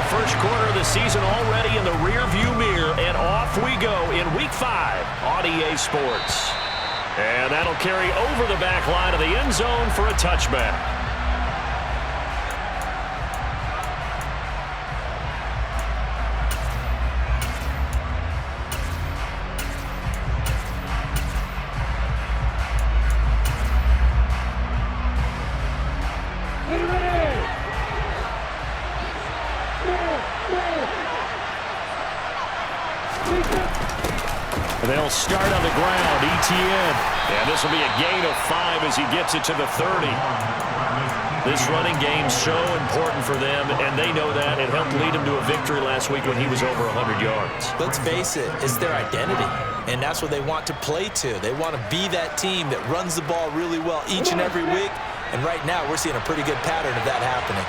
first quarter of the season already in the rearview mirror, and off we go in Week 5 on EA Sports. And that'll carry over the back line of the end zone for a touchback. They'll start on the ground, ETN. And this will be a gain of 5 as he gets it to the 30. This running game's so important for them, and they know that. It helped lead him to a victory last week when he was over 100 yards. Let's face it, it's their identity, and that's what they want to play to. They want to be that team that runs the ball really well each and every week, and right now we're seeing a pretty good pattern of that happening.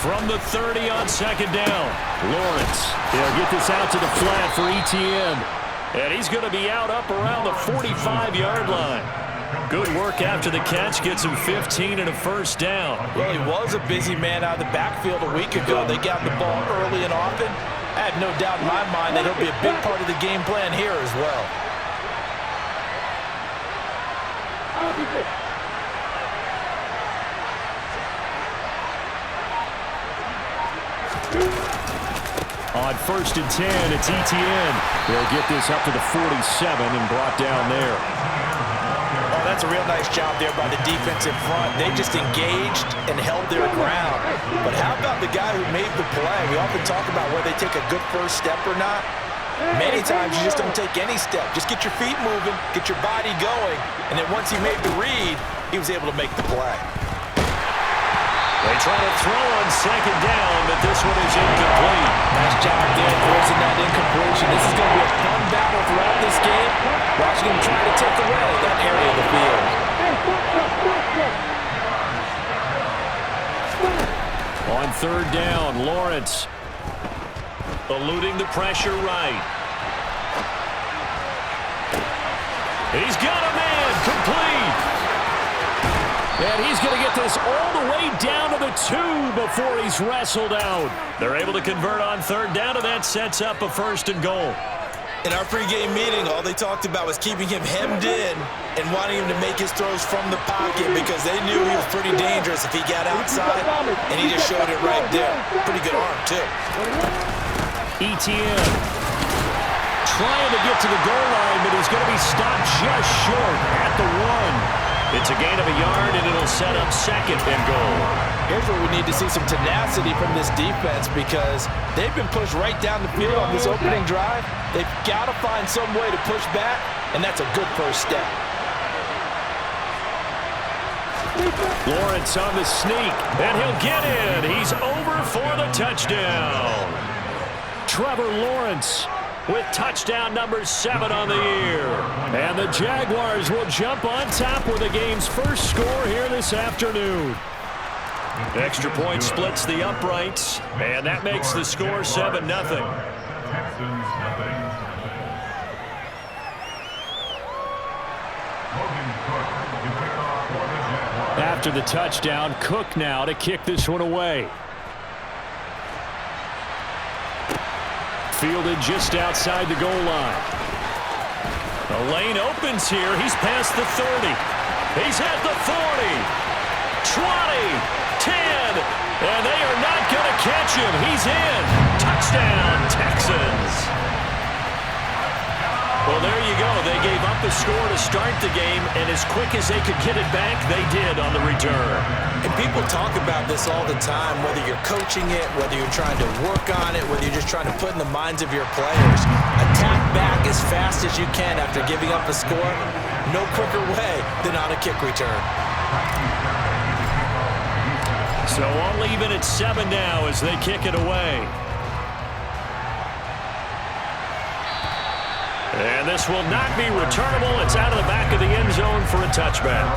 From the 30 on second down, Lawrence. He'll get this out to the flat for ETN. And he's going to be out up around the 45-yard line. Good work after the catch. Gets him 15 and a first down. Well, he was a busy man out of the backfield a week ago. They got the ball early and often. I have no doubt in my mind that he'll be a big part of the game plan here as well. On 1st and 10, it's ETN. They'll get this up to the 47 and brought down there. Oh, that's a real nice job there by the defensive front. They just engaged and held their ground. But how about the guy who made the play? We often talk about whether they take a good first step or not. Many times you just don't take any step. Just get your feet moving, get your body going, and then once he made the read, he was able to make the play. They try to throw on second down, but this one is incomplete. Nice job there forcing that incompletion. This is going to be a fun battle throughout this game. Watching him try to take away that area of the field. On 3rd down, Lawrence eluding the pressure right. He's got a man complete. And he's going to get this all the way down to the 2 before he's wrestled out. They're able to convert on 3rd down, and that sets up a 1st and goal. In our pregame meeting, all they talked about was keeping him hemmed in and wanting him to make his throws from the pocket because they knew he was pretty dangerous if he got outside, and he just showed it right there. Pretty good arm, too. ETN trying to get to the goal line, but he's going to be stopped just short at the 1. It's a gain of a yard, and it'll set up 2nd and goal. Here's where we need to see some tenacity from this defense because they've been pushed right down the field on this opening drive. They've got to find some way to push back, and that's a good first step. Lawrence on the sneak, and he'll get in. He's over for the touchdown. Trevor Lawrence with touchdown number 7 on the year. And the Jaguars will jump on top with the game's first score here this afternoon. Extra point splits the uprights, and that makes the score 7-0. After the touchdown, Cook now to kick this one away. Fielded just outside the goal line. The lane opens here. He's past the 30. He's at the 40. 20. 10. And they are not going to catch him. He's in. Touchdown, Texans. Well, there you go. They gave up the score to start the game, and as quick as they could get it back, they did on the return. And people talk about this all the time, whether you're coaching it, whether you're trying to work on it, whether you're just trying to put in the minds of your players. Attack back as fast as you can after giving up a score. No quicker way than on a kick return. So all even at 7 now as they kick it away. And this will not be returnable. It's out of the back of the end zone for a touchback.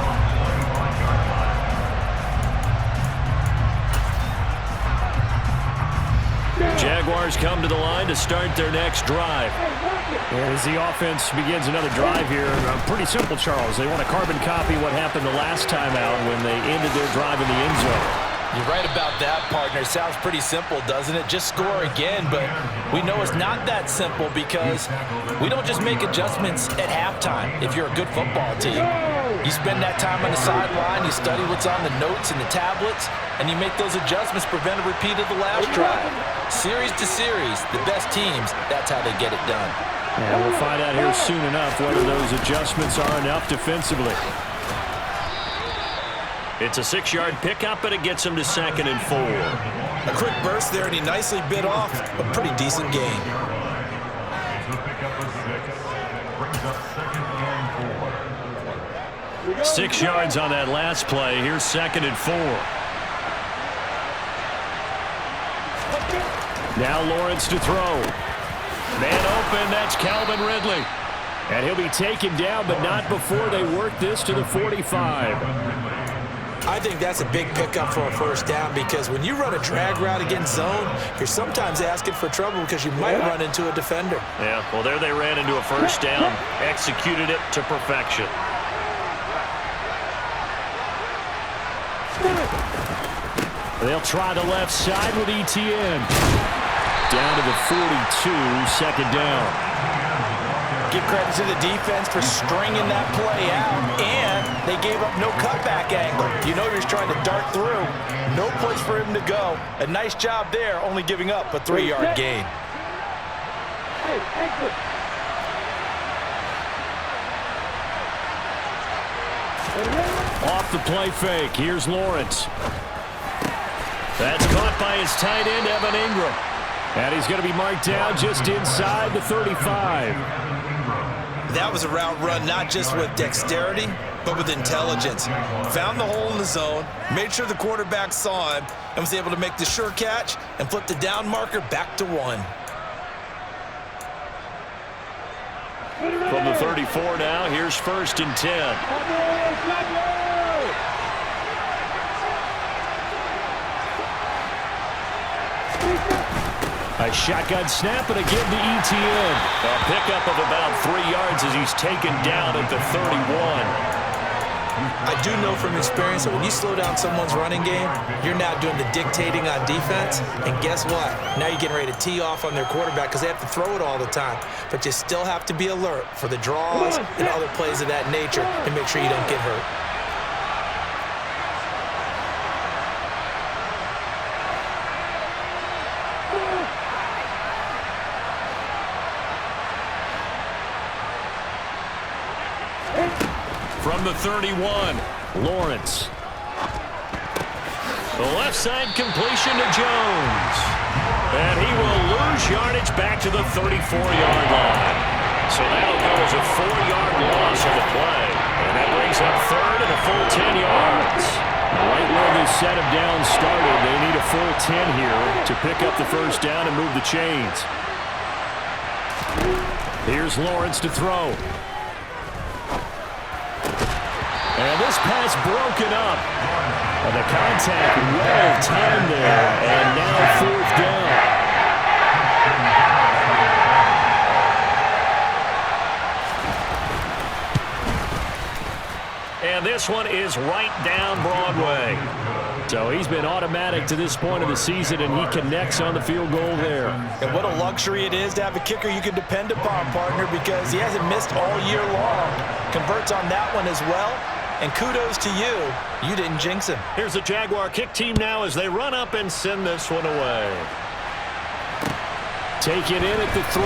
Jaguars come to the line to start their next drive. And as the offense begins another drive here, pretty simple, Charles. They want to carbon copy what happened the last time out when they ended their drive in the end zone. You're right about that, partner. Sounds pretty simple, doesn't it? Just score again, but we know it's not that simple because we don't just make adjustments at halftime if you're a good football team. You spend that time on the sideline, you study what's on the notes and the tablets, and you make those adjustments, prevent a repeat of the last drive. Series to series, the best teams, that's how they get it done. And we'll find out here soon enough whether those adjustments are enough defensively. It's a 6-yard pickup, and it gets him to 2nd and 4. A quick burst there, and he nicely bit off a pretty decent gain. Six yards on that last play. Here's 2nd and 4. Now Lawrence to throw. Man open, that's Calvin Ridley. And he'll be taken down, but not before they work this to the 45. I think that's a big pickup for a first down because when you run a drag route against zone, you're sometimes asking for trouble because you might run into a defender. Yeah, well, there they ran into a first down, executed it to perfection. They'll try the left side with ETN. Down to the 42, 2nd down. Give credit to the defense for stringing that play out, and they gave up no cutback angle. You know he's trying to dart through. No place for him to go. A nice job there, only giving up a 3-yard gain. Off the play fake. Here's Lawrence. That's caught by his tight end, Evan Ingram. And he's going to be marked down just inside the 35. That was a route run not just with dexterity, but with intelligence. Found the hole in the zone, made sure the quarterback saw him, and was able to make the sure catch and flip the down marker back to 1. From the 34 now, here's 1st and 10. A shotgun snap and a give to ETN. A pickup of about 3 yards as he's taken down at the 31. I do know from experience that when you slow down someone's running game, you're now doing the dictating on defense. And guess what? Now you're getting ready to tee off on their quarterback because they have to throw it all the time. But you still have to be alert for the draws and other plays of that nature and make sure you don't get hurt. From the 31, Lawrence. The left side completion to Jones. And he will lose yardage back to the 34-yard line. So that'll go as a 4-yard loss on the play. And that brings up 3rd and a full 10 yards. Right where this set of downs started, they need a full 10 here to pick up the first down and move the chains. Here's Lawrence to throw. And this pass broken up. And the contact well timed there. And now 4th down. And this one is right down Broadway. So he's been automatic to this point of the season, and he connects on the field goal there. And what a luxury it is to have a kicker you can depend upon, partner, because he hasn't missed all year long. Converts on that one as well. And kudos to you. You didn't jinx him. Here's the Jaguar kick team now as they run up and send this one away. Take it in at the 3.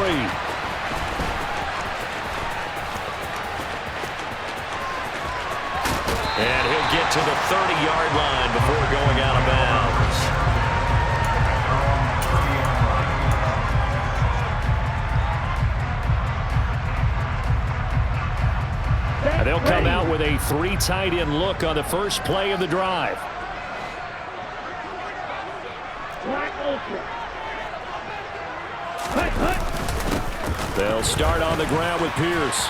And he'll get to the 30-yard line before going out of bounds. And they'll come out with a 3 tight end look on the first play of the drive. They'll start on the ground with Pierce.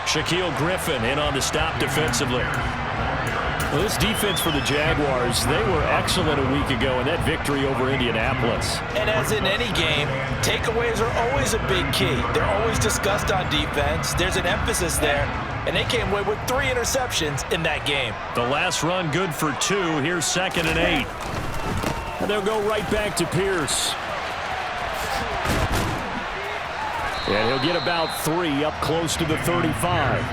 Shaquille Griffin in on the stop defensively. Well, this defense for the Jaguars, they were excellent a week ago in that victory over Indianapolis. And as in any game, takeaways are always a big key. They're always discussed on defense. There's an emphasis there, and they came away with 3 interceptions in that game. The last run good for 2. Here's 2nd and 8. And they'll go right back to Pierce. And he'll get about 3 up close to the 35.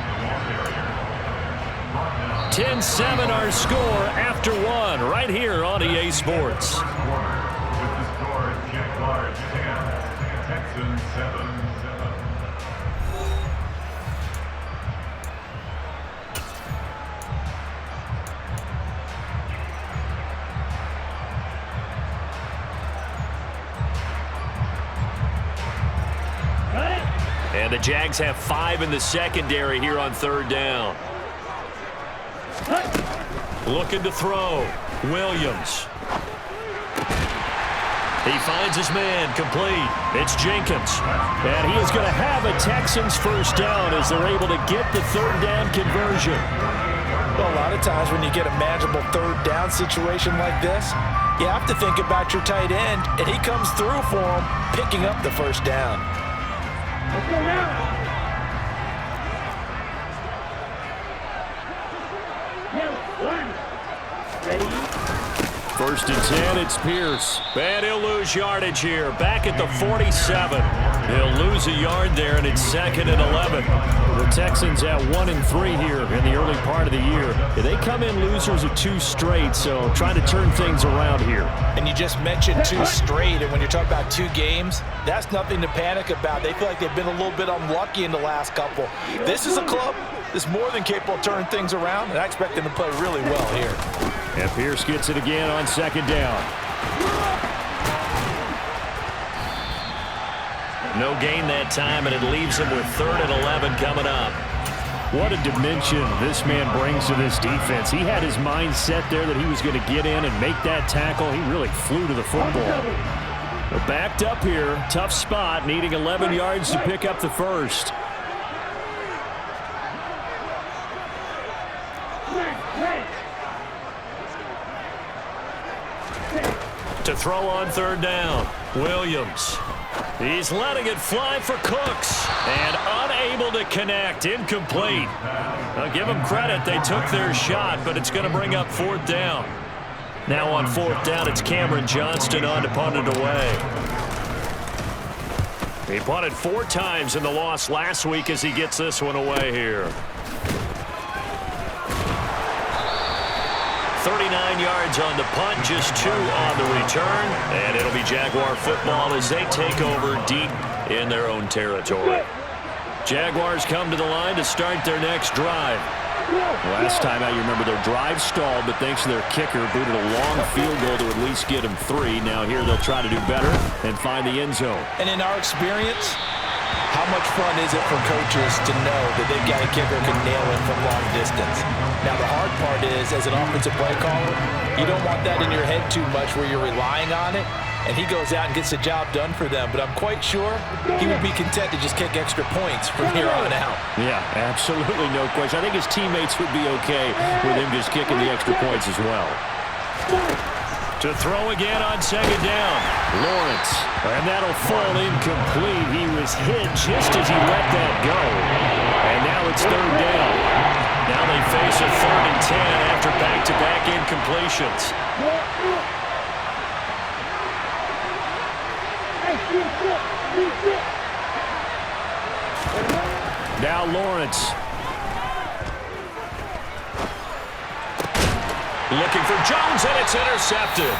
10-7 our score after 1 right here on EA Sports. And the Jags have 5 in the secondary here on 3rd down. Looking to throw. Williams. He finds his man complete. It's Jenkins. And he is going to have a Texans first down as they're able to get the 3rd down conversion. Well, a lot of times when you get a manageable 3rd down situation like this, you have to think about your tight end, and he comes through for him, picking up the 1st down. Let's go now. Ready? 1st and 10, it's Pierce. And he'll lose yardage here. Back at the 47. He'll lose a yard there, and it's 2nd and 11. The Texans at 1-3 here in the early part of the year. They come in losers of 2 straight, so trying to turn things around here. And you just mentioned 2 straight, and when you're talking about 2 games, that's nothing to panic about. They feel like they've been a little bit unlucky in the last couple. This is a club that's more than capable of turning things around, and I expect them to play really well here. And Pierce gets it again on 2nd down. No gain that time, and it leaves him with 3rd and 11 coming up. What a dimension this man brings to this defense. He had his mind set there that he was going to get in and make that tackle. He really flew to the football. But backed up here, tough spot, needing 11 yards to pick up the 1st. To throw on 3rd down, Williams. He's letting it fly for Cooks, and unable to connect, incomplete. I'll give them credit, they took their shot, but it's going to bring up 4th down. Now on 4th down, it's Cameron Johnston on to punt it away. He punted 4 times in the loss last week as he gets this one away here. 39 yards on the punt, just 2 on the return, and it'll be Jaguar football as they take over deep in their own territory. Jaguars come to the line to start their next drive. Last time out, you remember their drive stalled, but thanks to their kicker, booted a long field goal to at least get them 3. Now here they'll try to do better and find the end zone. And in our experience, how much fun is it for coaches to know that they've got a kicker who can nail it from long distance? Now, the hard part is, as an offensive play caller, you don't want that in your head too much where you're relying on it, and he goes out and gets the job done for them. But I'm quite sure he would be content to just kick extra points from here on out. Yeah, absolutely no question. I think his teammates would be okay with him just kicking the extra points as well. To throw again on 2nd down, Lawrence. And that'll fall incomplete. He was hit just as he let that go. And now it's 3rd down. Now they face a 3rd and 10 after back-to-back incompletions. Now Lawrence. Looking for Jones, and it's intercepted.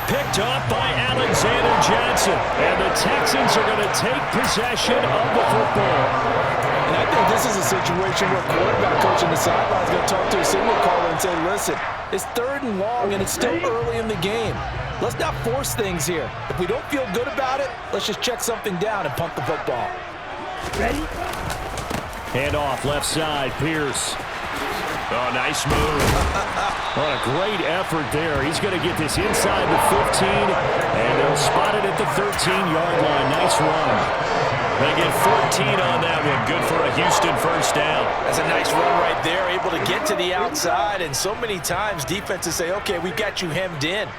Picked off by Alexander Johnson. And the Texans are going to take possession of the football. And I think this is a situation where quarterback coach on the sideline is going to talk to a signal caller and say, listen, it's 3rd and long, and it's still early in the game. Let's not force things here. If we don't feel good about it, let's just check something down and punt the football. Ready? Hand off left side, Pierce. Oh, nice move. What a great effort there. He's going to get this inside the 15, and they'll spot it at the 13-yard line. Nice run. They get 14 on that one. Good for a Houston first down. That's a nice run right there, able to get to the outside. And so many times defenses say, okay, we've got you hemmed in.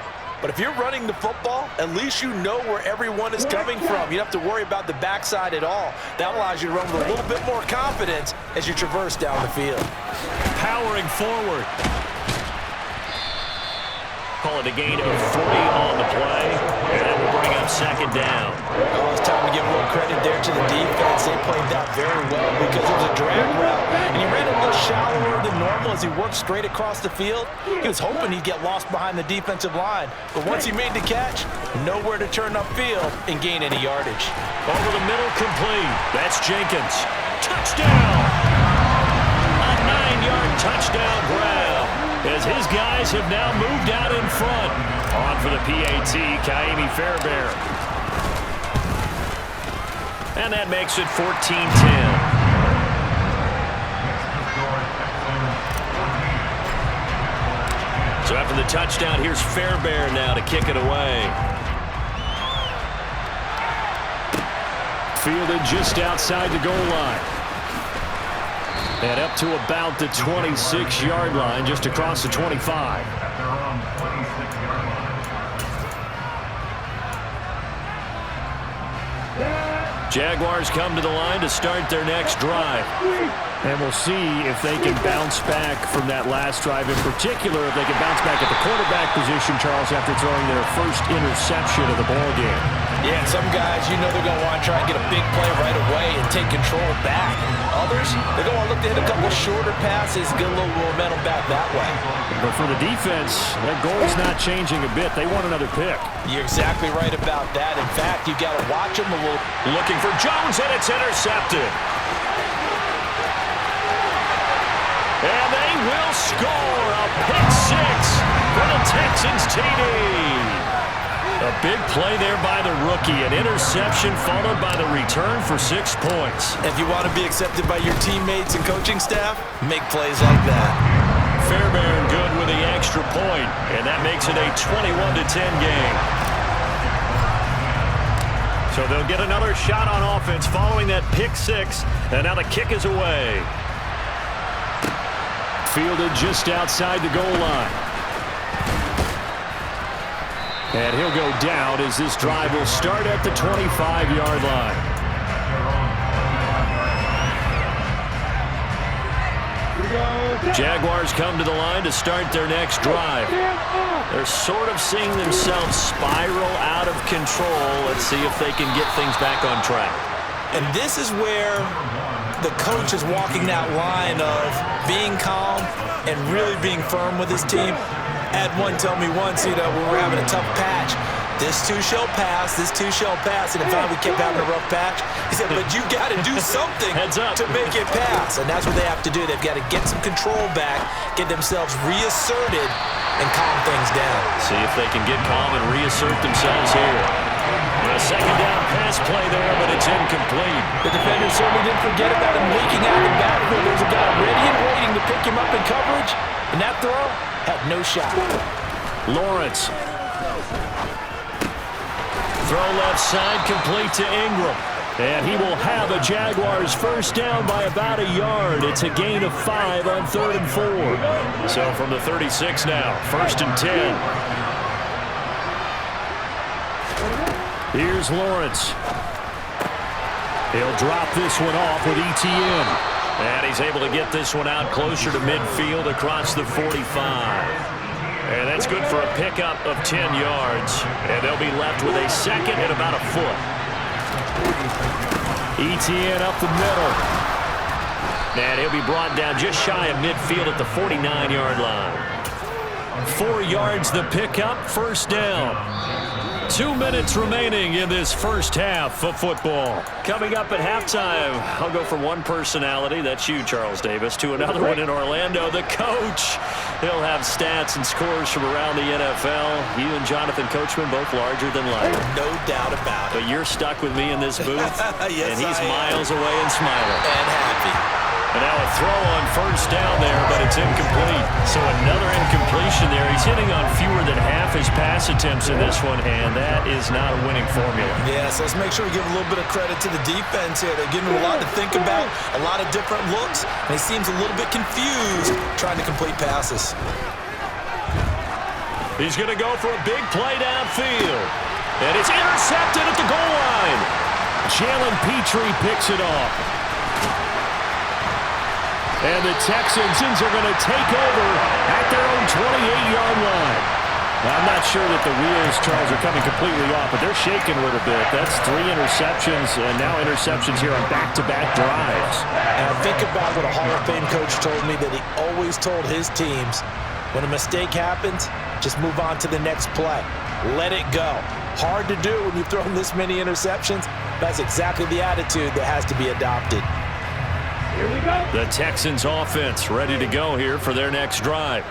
But if you're running the football, at least you know where everyone is coming from. You don't have to worry about the backside at all. That allows you to run with a little bit more confidence as you traverse down the field. Powering forward. Call it a gain of 3 on the play. And that will bring up second down. Oh, it's time to give a little credit there to the defense. They played that very well because it was a drag route. And he ran a little shallower than normal as he worked straight across the field. He was hoping he'd get lost behind the defensive line. But once he made the catch, nowhere to turn upfield and gain any yardage. Over the middle, complete. That's Jenkins. Touchdown! A 9-yard touchdown grab. As his guys have now moved out in front. On for the PAT, Kaimi Fairbairn. And that makes it 14-10. So after the touchdown, here's Fairbairn now to kick it away. Fielded just outside the goal line. And up to about the 26-yard line, just across the 25. Jaguars come to the line to start their next drive. And we'll see if they can bounce back from that last drive. In particular, if they can bounce back at the quarterback position, Charles, after throwing their first interception of the ballgame. Yeah, and some guys, you know they're going to want to try and get a big play right away and take control back. Others, they're going to look to hit a couple shorter passes, get a little momentum back that way. But for the defense, that goal is not changing a bit. They want another pick. You're exactly right about that. In fact, you got to watch them a little. Looking for Jones, and it's intercepted. And they will score a pick six for the Texans TD. A big play there by the rookie. An interception followed by the return for 6 points. If you want to be accepted by your teammates and coaching staff, make plays like that. Fairbairn good with the extra point, and that makes it a 21-10 game. So they'll get another shot on offense following that pick six, and now the kick is away. Fielded just outside the goal line. And he'll go down as this drive will start at the 25-yard line. Jaguars come to the line to start their next drive. They're sort of seeing themselves spiral out of control. Let's see if they can get things back on track. And this is where the coach is walking that line of being calm and really being firm with his team. Had one tell me once, you know, we were having a tough patch. This too shall pass, this too shall pass. And in fact, we kept having a rough patch. He said, but you got to do something to make it pass. And that's what they have to do. They've got to get some control back, get themselves reasserted, and calm things down. See if they can get calm and reassert themselves here. A second down pass play there, but it's incomplete. The defender certainly didn't forget about him leaking out of the backfield. There's a guy ready and waiting to pick him up in coverage. And that throw had no shot. Lawrence. Throw left side, complete to Ingram. And he will have a Jaguars first down by about a yard. It's a gain of 5 on 3rd and 4. So from the 36 now, 1st and 10. Here's Lawrence. He'll drop this one off with Etienne. And he's able to get this one out closer to midfield across the 45. And that's good for a pickup of 10 yards. And they'll be left with a second and about a foot. Etienne up the middle. And he'll be brought down just shy of midfield at the 49-yard line. 4 yards the pickup, first down. 2 minutes remaining in this first half of football. Coming up at halftime, I'll go from one personality, that's you, Charles Davis, to another one in Orlando, the coach. He'll have stats and scores from around the NFL. You and Jonathan Coachman, both larger than life. No doubt about it. But you're stuck with me in this booth, Yes, and he's miles away and smiling. And happy. And now a throw on first down there, but it's incomplete. So another incompletion there. He's hitting on fewer than half his pass attempts in this one, and that is not a winning formula. Yeah, so let's make sure we give a little bit of credit to the defense here. They're giving him a lot to think about, a lot of different looks, and he seems a little bit confused trying to complete passes. He's going to go for a big play downfield. And it's intercepted at the goal line. Jalen Petrie picks it off. And the Texans are going to take over at their own 28-yard line. Now, I'm not sure that the wheels, Charles, are coming completely off, but they're shaking a little bit. That's 3 interceptions, and now interceptions here on back-to-back drives. And I think about what a Hall of Fame coach told me, that he always told his teams, when a mistake happens, just move on to the next play. Let it go. Hard to do when you've thrown this many interceptions. That's exactly the attitude that has to be adopted. Here we go. The Texans offense ready to go here for their next drive.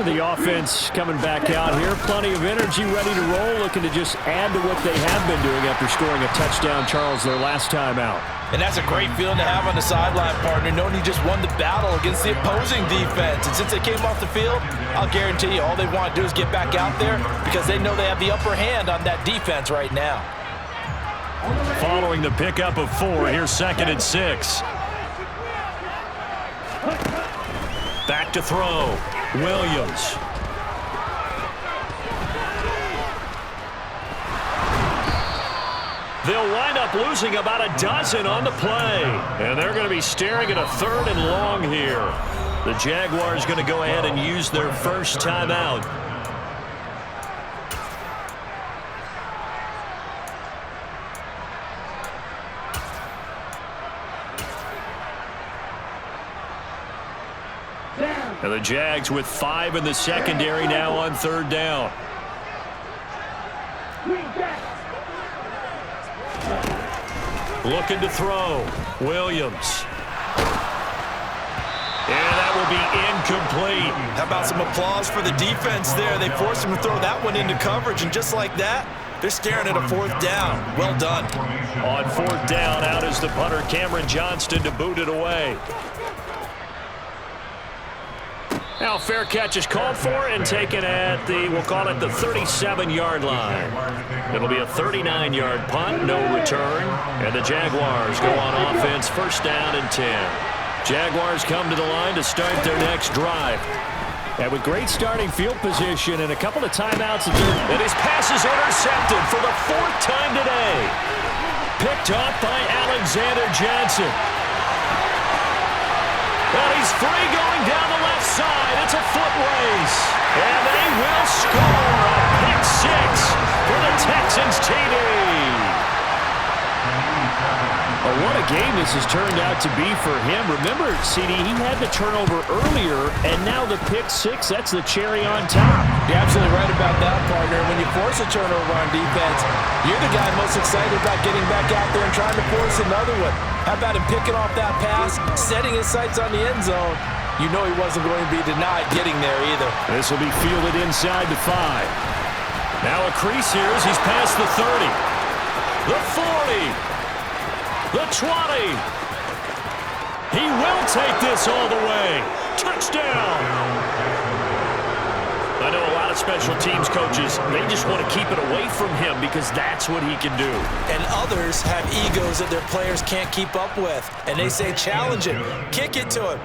The offense coming back out here. Plenty of energy, ready to roll, looking to just add to what they have been doing after scoring a touchdown, Charles, their last time out. And that's a great feeling to have on the sideline, partner, knowing you just won the battle against the opposing defense. And since they came off the field, I'll guarantee you all they want to do is get back out there because they know they have the upper hand on that defense right now. Following the pickup of 4, here's 2nd and 6. Back to throw. Williams. They'll wind up losing about a dozen on the play. And they're going to be staring at a 3rd and long here. The Jaguars going to go ahead and use their first timeout. And the Jags with 5 in the secondary now on 3rd down. Looking to throw. Williams. And that will be incomplete. How about some applause for the defense there? They forced him to throw that one into coverage, and just like that, they're staring at a 4th down. Well done. On 4th down, out is the punter, Cameron Johnston, to boot it away. Now fair catch is called for and taken at the, we'll call it the 37-yard line. It'll be a 39-yard punt, no return. And the Jaguars go on offense, 1st down and 10. Jaguars come to the line to start their next drive. And with great starting field position and a couple of timeouts. And his pass is intercepted for the 4th time today. Picked off by Alexander Johnson. And he's free going down the left side. It's a foot race. And they will score a pick 6 for the Texans TD. Oh, what a game this has turned out to be for him. Remember, CD, he had the turnover earlier, and now the pick 6, that's the cherry on top. You're absolutely right about that, partner. When you force a turnover on defense, you're the guy most excited about getting back out there and trying to force another one. How about him picking off that pass, setting his sights on the end zone? You know he wasn't going to be denied getting there either. This will be fielded inside the 5. Now a crease here as he's past the 30. The 40. The 20. He will take this all the way. Touchdown. I know a lot of special teams coaches, they just want to keep it away from him because that's what he can do. And others have egos that their players can't keep up with. And they say, challenge him, kick it to him.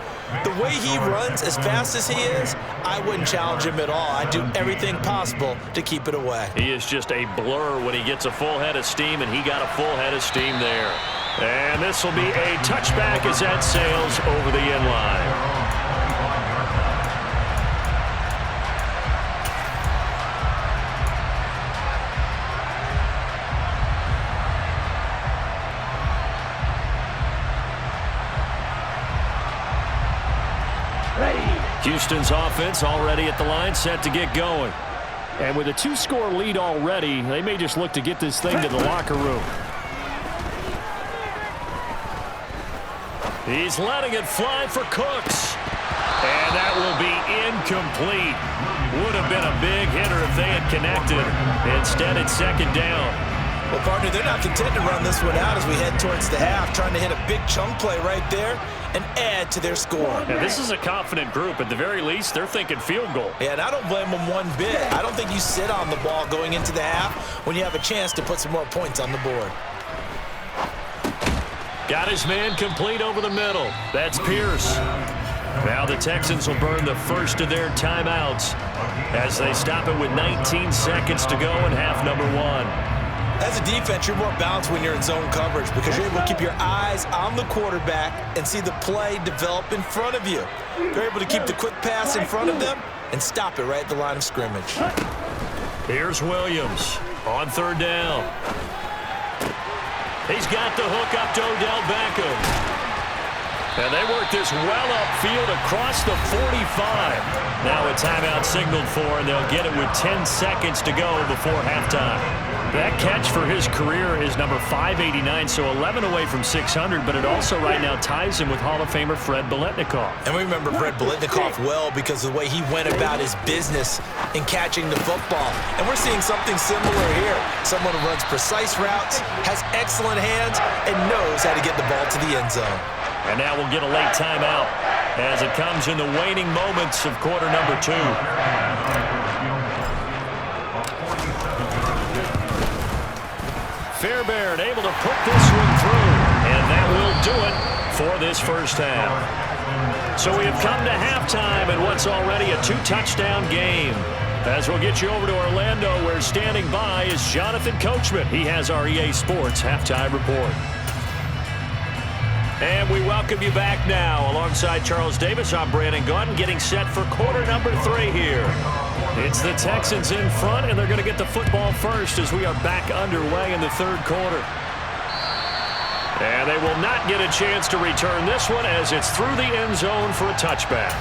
The way he runs as fast as he is, I wouldn't challenge him at all. I'd do everything possible to keep it away. He is just a blur when he gets a full head of steam, and he got a full head of steam there. And this will be a touchback as that sails over the end line. Houston's offense already at the line, set to get going. And with a 2-score lead already, they may just look to get this thing to the locker room. He's letting it fly for Cooks. And that will be incomplete. Would have been a big hitter if they had connected. Instead, it's 2nd down. Well, partner, they're not content to run this one out as we head towards the half, trying to hit a big chunk play right there and add to their score. Yeah, this is a confident group. At the very least, they're thinking field goal. Yeah, and I don't blame them one bit. I don't think you sit on the ball going into the half when you have a chance to put some more points on the board. Got his man complete over the middle. That's Pierce. Now the Texans will burn the first of their timeouts as they stop it with 19 seconds to go in half number 1. As a defense, you're more balanced when you're in zone coverage because you're able to keep your eyes on the quarterback and see the play develop in front of you. You're able to keep the quick pass in front of them and stop it right at the line of scrimmage. Here's Williams on 3rd down. He's got the hook up to Odell Beckham. And they work this well upfield across the 45. Now a timeout signaled for, and they'll get it with 10 seconds to go before halftime. That catch for his career is number 589, so 11 away from 600, but it also right now ties him with Hall of Famer Fred Biletnikoff. And we remember Fred Biletnikoff well because of the way he went about his business in catching the football. And we're seeing something similar here. Someone who runs precise routes, has excellent hands, and knows how to get the ball to the end zone. And now we'll get a late timeout as it comes in the waning moments of quarter number 2. Fairbairn able to put this one through, and that will do it for this first half. So we have come to halftime in what's already a 2-touchdown game. As we'll get you over to Orlando, where standing by is Jonathan Coachman. He has our EA Sports halftime report. And we welcome you back now. Alongside Charles Davis, I'm Brandon Gunn, getting set for quarter number 3 here. It's the Texans in front, and they're going to get the football first as we are back underway in the 3rd quarter. And they will not get a chance to return this one as it's through the end zone for a touchback.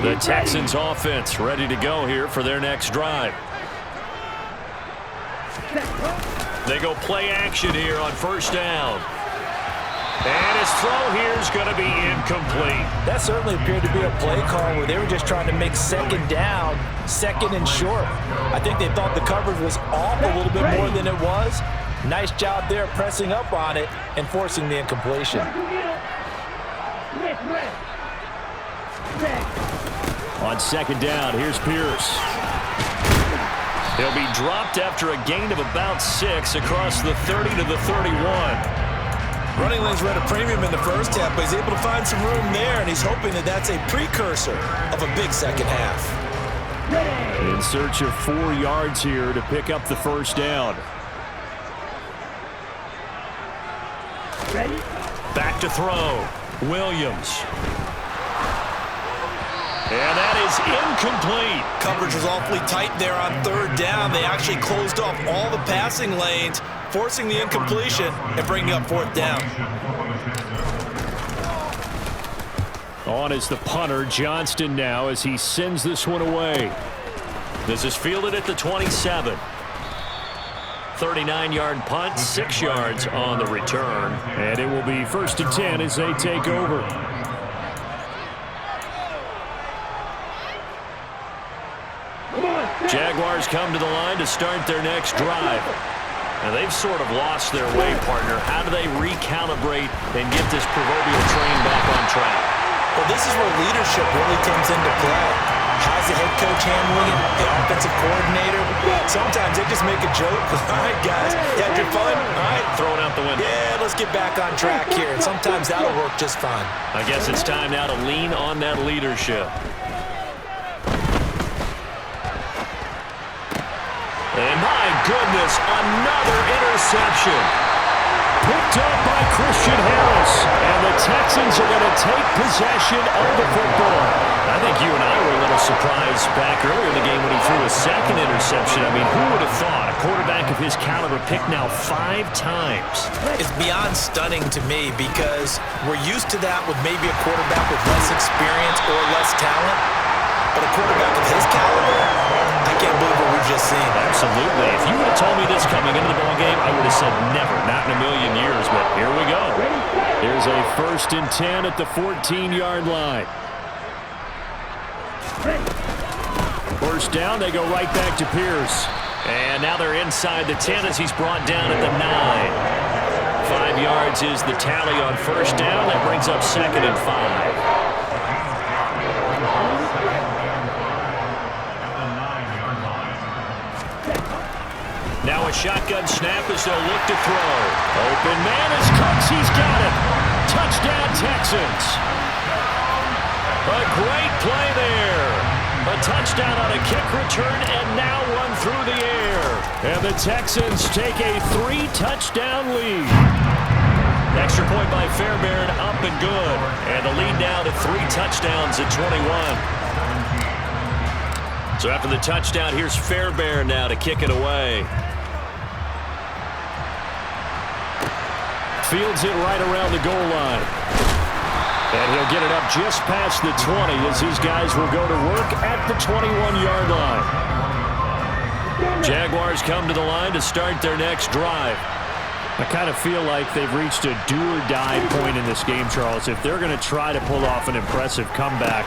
The Texans offense ready to go here for their next drive. They go play action here on 1st down. And his throw here is going to be incomplete. That certainly appeared to be a play call where they were just trying to make 2nd down, 2nd and short. I think they thought the coverage was off a little bit more than it was. Nice job there pressing up on it and forcing the incompletion. On 2nd down, here's Pierce. He'll be dropped after a gain of about 6 across the 30 to the 31. Running lanes were at a premium in the first half, but he's able to find some room there, and he's hoping that that's a precursor of a big second half. In search of 4 yards here to pick up the 1st down. Back to throw. Williams. And that is incomplete. Coverage was awfully tight there on 3rd down. They actually closed off all the passing lanes, forcing the incompletion and bringing up 4th down. On is the punter, Johnston, now as he sends this one away. This is fielded at the 27. 39-yard punt, 6 yards on the return. And it will be 1st and 10 as they take over. Jaguars come to the line to start their next drive. Now they've sort of lost their way, partner. How do they recalibrate and get this proverbial train back on track? Well, this is where leadership really comes into play. How's the head coach handling it? The offensive coordinator? Sometimes they just make a joke. All right, guys, you had your fun? All right. Throw it out the window. Yeah, let's get back on track here. And sometimes that'll work just fine. I guess it's time now to lean on that leadership. And my goodness, another interception. Picked up by Christian Harris. And the Texans are going to take possession of the football. I think you and I were a little surprised back earlier in the game when he threw a 2nd interception. I mean, who would have thought a quarterback of his caliber picked now 5 times? It's beyond stunning to me because we're used to that with maybe a quarterback with less experience or less talent. But a quarterback of his caliber, I can't believe what we've just seen. Absolutely. If you would have told me this coming into the ballgame, I would have said never, not in a million years, but here we go. Here's a 1st and 10 at the 14-yard line. First down, they go right back to Pierce. And now they're inside the 10 as he's brought down at the 9. 5 yards is the tally on first down. That brings up 2nd and 5. Now a shotgun snap as they'll look to throw. Open man is Cooks. He's got it. Touchdown, Texans. A great play there. A touchdown on a kick return and now one through the air. And the Texans take a 3-touchdown lead. Extra point by Fairbairn, up and good. And the lead now to 3 touchdowns at 21. So after the touchdown, here's Fairbairn now to kick it away. Fields it right around the goal line. And he'll get it up just past the 20 as his guys will go to work at the 21-yard line. Jaguars come to the line to start their next drive. I kind of feel like they've reached a do-or-die point in this game, Charles. If they're going to try to pull off an impressive comeback,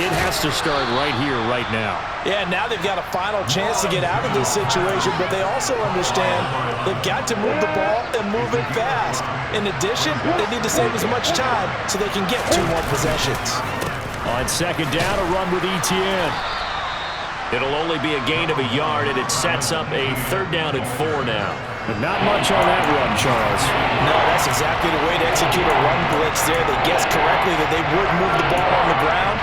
it has to start right here, right now. Yeah, now they've got a final chance to get out of this situation, but they also understand they've got to move the ball and move it fast. In addition, they need to save as much time so they can get 2 more possessions. On second down, a run with Etienne. It'll only be a gain of a yard, and it sets up a 3rd down and 4 now. But not much on that run, Charles. No, that's exactly the way to execute a run blitz there. They guessed correctly that they would move the ball on the ground,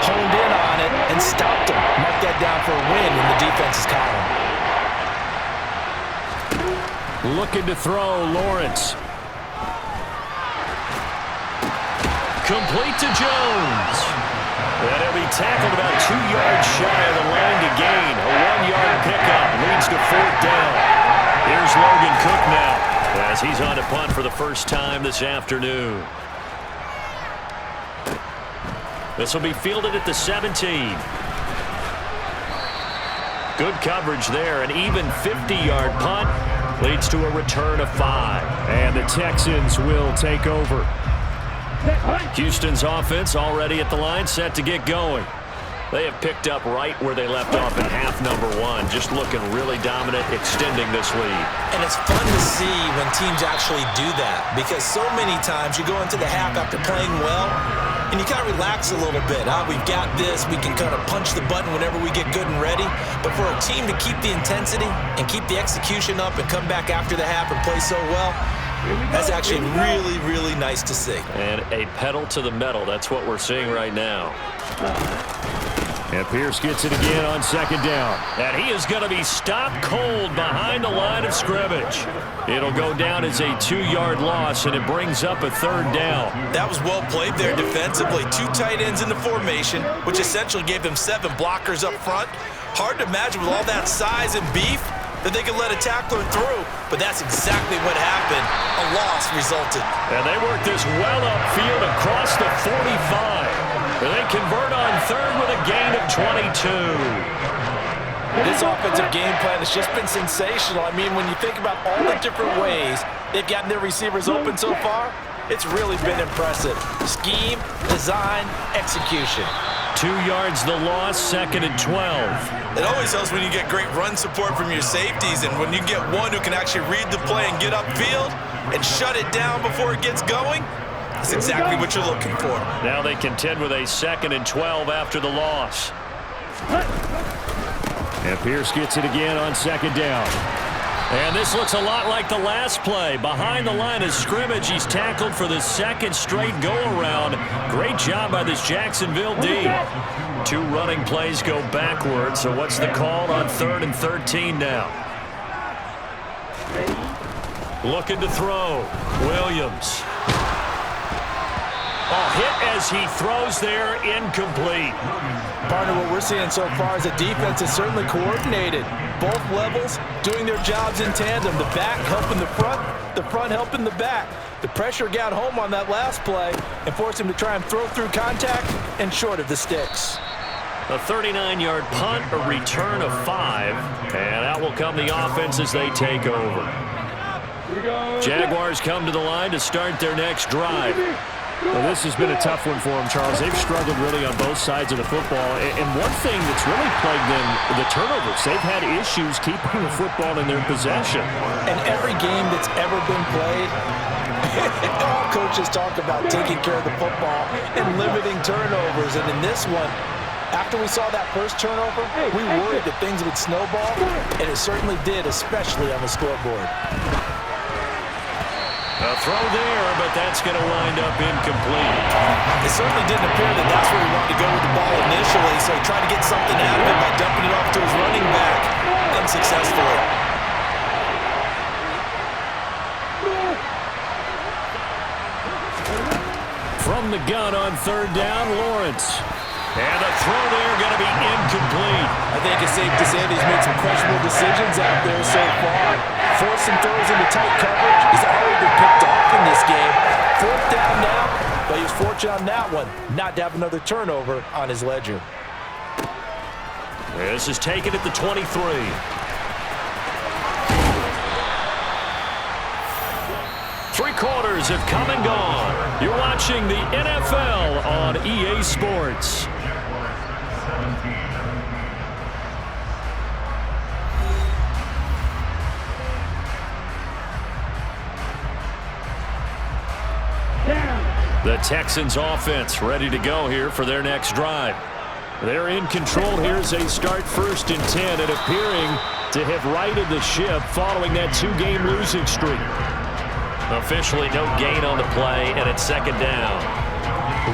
honed in on it, and stopped them. Mark that down for a win in the defense's column. Looking to throw, Lawrence. Complete to Jones. And he'll be tackled about 2 yards shy of the line to gain. A 1-yard pickup leads to 4th down. Here's Logan Cook now as he's on to punt for the first time this afternoon. This will be fielded at the 17. Good coverage there. An even 50-yard punt leads to a return of 5. And the Texans will take over. Houston's offense already at the line, set to get going. They have picked up right where they left off in half number 1, just looking really dominant, extending this lead. And it's fun to see when teams actually do that, because so many times you go into the half after playing well, and you kind of relax a little bit. We've got this. We can kind of punch the button whenever we get good and ready. But for a team to keep the intensity and keep the execution up and come back after the half and play so well, that's actually really, really nice to see. And a pedal to the metal. That's what we're seeing right now. And Pierce gets it again on second down. And he is going to be stopped cold behind the line of scrimmage. It'll go down as a 2-yard loss, and it brings up a 3rd down. That was well played there defensively. 2 tight ends in the formation, which essentially gave them 7 blockers up front. Hard to imagine with all that size and beef that they could let a tackler through, but that's exactly what happened. A loss resulted. And they work this well upfield across the 45. They convert on 3rd with a gain of 22. This offensive game plan has just been sensational. I mean, when you think about all the different ways they've gotten their receivers open so far, it's really been impressive. Scheme, design, execution. 2 yards the loss, 2nd and 12. It always helps when you get great run support from your safeties, and when you get one who can actually read the play and get upfield and shut it down before it gets going, that's exactly what you're looking for. Now they contend with a 2nd and 12 after the loss. And Pierce gets it again on second down. And this looks a lot like the last play. Behind the line of scrimmage, he's tackled for the 2nd straight go-around. Great job by this Jacksonville D. 2 running plays go backwards, so what's the call on 3rd and 13 now? Looking to throw. Williams. A hit as he throws there, incomplete. Partner, what we're seeing so far is the defense is certainly coordinated. Both levels doing their jobs in tandem. The back helping the front helping the back. The pressure got home on that last play and forced him to try and throw through contact and short of the sticks. A 39-yard punt, a return of 5, and out will come the offense as they take over. Jaguars come to the line to start their next drive. Well, this has been a tough one for them, Charles. They've struggled really on both sides of the football. And one thing that's really plagued them, the turnovers. They've had issues keeping the football in their possession. And every game that's ever been played, all coaches talk about taking care of the football and limiting turnovers. And in this one, after we saw that first turnover, we worried that things would snowball, and it certainly did, especially on the scoreboard. A throw there, but that's going to wind up incomplete. It certainly didn't appear that that's where he wanted to go with the ball initially, so he tried to get something out of it by dumping it off to his running back unsuccessfully. From the gun on third down, Lawrence. And the throw there going to be incomplete. I think it's safe to say that he's made some questionable decisions out there so far. Forcing throws into tight coverage. He's already been picked off in this game. Fourth down now, but he was fortunate on that one not to have another turnover on his ledger. This is taken at the 23. Three quarters have come and gone. You're watching the NFL on EA Sports. The Texans offense ready to go here for their next drive. They're in control here as they start 1st and 10 and appearing to have righted the ship following that 2-game losing streak. Officially no gain on the play, and it's 2nd down.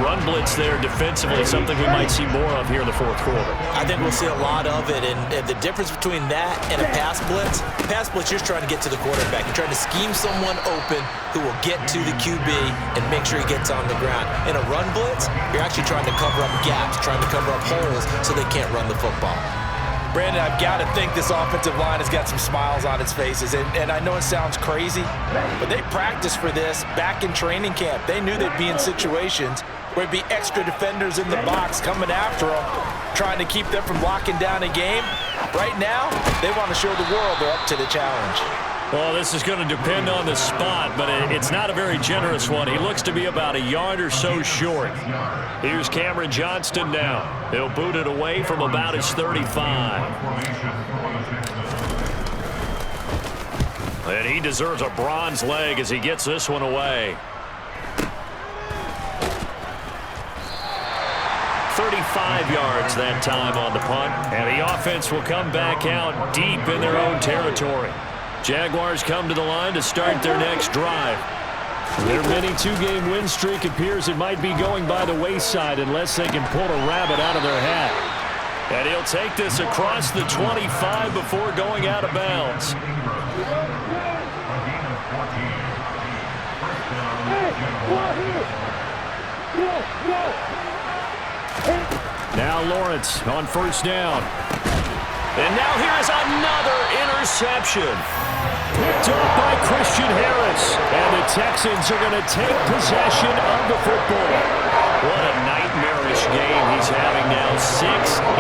Run blitz there defensively, something we might see more of here in the 4th quarter. I think we'll see a lot of it, and the difference between that and a pass blitz, you're just trying to get to the quarterback. You're trying to scheme someone open who will get to the QB and make sure he gets on the ground. In a run blitz, you're actually trying to cover up gaps, trying to cover up holes so they can't run the football. Brandon, I've got to think this offensive line has got some smiles on its faces, and I know it sounds crazy, but they practiced for this back in training camp. They knew they'd be in situations where it'd be extra defenders in the box coming after them, trying to keep them from locking down a game. Right now, they want to show the world they're up to the challenge. Well, this is going to depend on the spot, but it's not a very generous one. He looks to be about a yard or so short. Here's Cameron Johnston now. He'll boot it away from about his 35. And he deserves a bronze leg as he gets this one away. 35 yards that time on the punt, and the offense will come back out deep in their own territory. Jaguars come to the line to start their next drive. Their mini 2-game win streak appears it might be going by the wayside unless they can pull a rabbit out of their hat. And he'll take this across the 25 before going out of bounds. Now Lawrence on 1st down. And now here is another interception. Picked off by Christian Harris. And the Texans are going to take possession of the football. What a nightmarish game he's having now. 6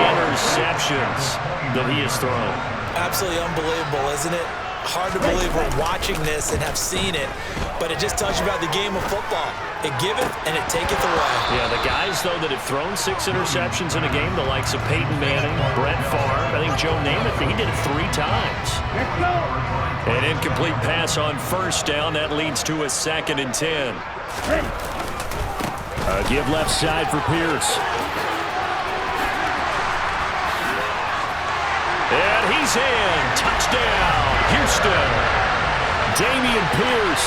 interceptions that he has thrown. Absolutely unbelievable, isn't it? Hard to believe we're watching this and have seen it, but it just tells you about the game of football. It giveth and it taketh away. Yeah, the guys, though, that have thrown 6 interceptions in a game, the likes of Peyton Manning, Brett Favre, I think Joe Namath, he did it 3 times. An incomplete pass on 1st down. That leads to a 2nd and 10. A give left side for Pierce. And he's in. Touchdown, Houston. Damian Pierce,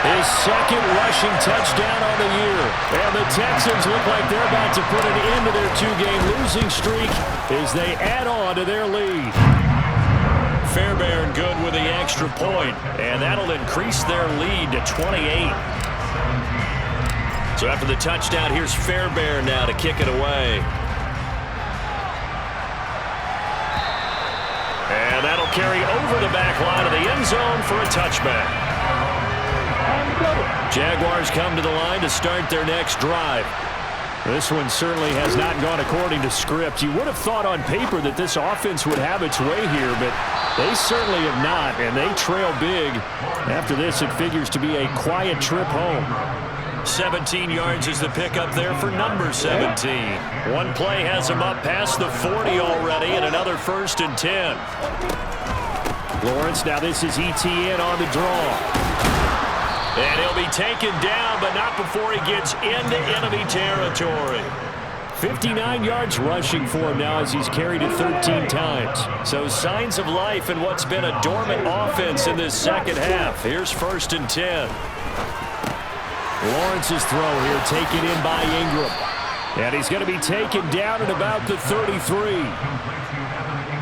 his 2nd rushing touchdown on the year. And the Texans look like they're about to put an end to their 2-game losing streak as they add on to their lead. Fairbairn good with the extra point, and that'll increase their lead to 28. So after the touchdown, here's Fairbairn now to kick it away. And that'll carry over the back line of the end zone for a touchback. Jaguars come to the line to start their next drive. This one certainly has not gone according to script. You would have thought on paper that this offense would have its way here, but they certainly have not, and they trail big. After this, it figures to be a quiet trip home. 17 yards is the pickup there for number 17. One play has him up past the 40 already, and another 1st and 10. Lawrence, now this is ETN on the draw. And he'll be taken down, but not before he gets into enemy territory. 59 yards rushing for him now as he's carried it 13 times. So signs of life in what's been a dormant offense in this second half. Here's 1st and 10. Lawrence's throw here taken in by Ingram. And he's going to be taken down at about the 33.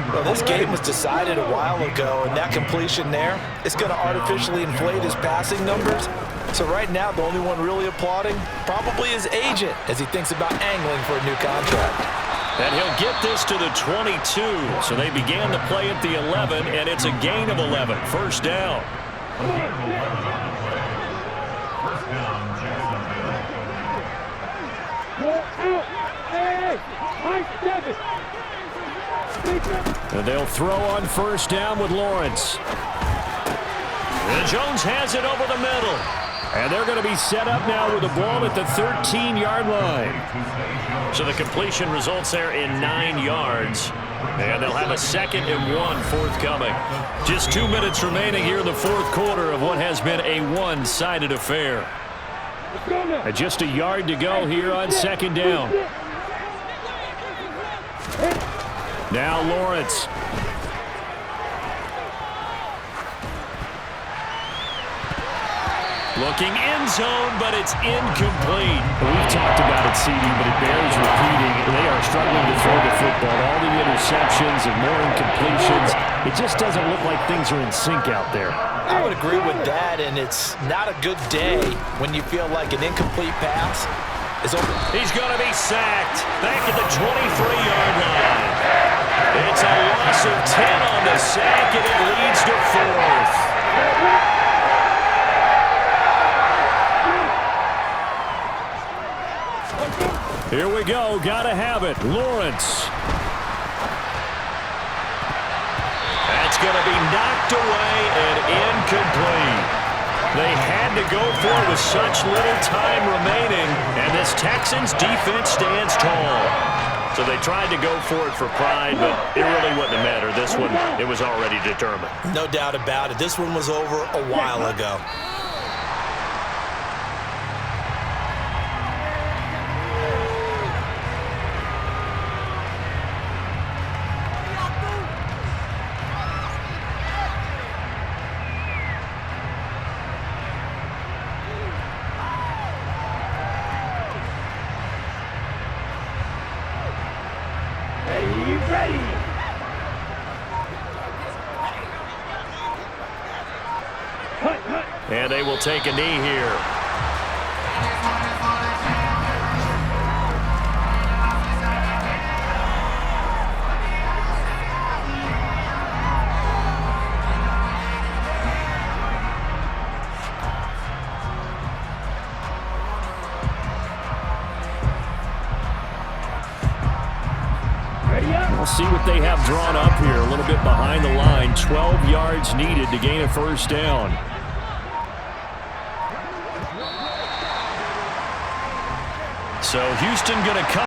Well, this game was decided a while ago, and that completion there, it's going to artificially inflate his passing numbers. So right now, the only one really applauding probably his agent as he thinks about angling for a new contract. And he'll get this to the 22. So they began the play at the 11, and it's a gain of 11. 1st down. And they'll throw on 1st down with Lawrence. And Jones has it over the middle. And they're going to be set up now with the ball at the 13-yard line. So the completion results there in 9 yards. And they'll have a 2nd and 1 forthcoming. Just 2 minutes remaining here in the 4th quarter of what has been a one-sided affair. And just a yard to go here on 2nd down. Now Lawrence. Looking end zone, but it's incomplete. We've talked about it, CD, but it bears repeating. They are struggling to throw the football. All the interceptions and more incompletions. It just doesn't look like things are in sync out there. I would agree with that, and it's not a good day when you feel like an incomplete pass is over. He's going to be sacked back at the 23-yard line. It's a loss of 10 on the sack, and it leads to 4th. Here we go. Got to have it. Lawrence. That's going to be knocked away and incomplete. They had to go for it with such little time remaining, and this Texans defense stands tall. So they tried to go for it for pride, but it really wouldn't have mattered. This one, it was already determined. No doubt about it. This one was over a while ago. And they will take a knee here. We'll see what they have drawn up here. A little bit behind the line. 12 yards needed to gain a 1st down. So Houston going to come.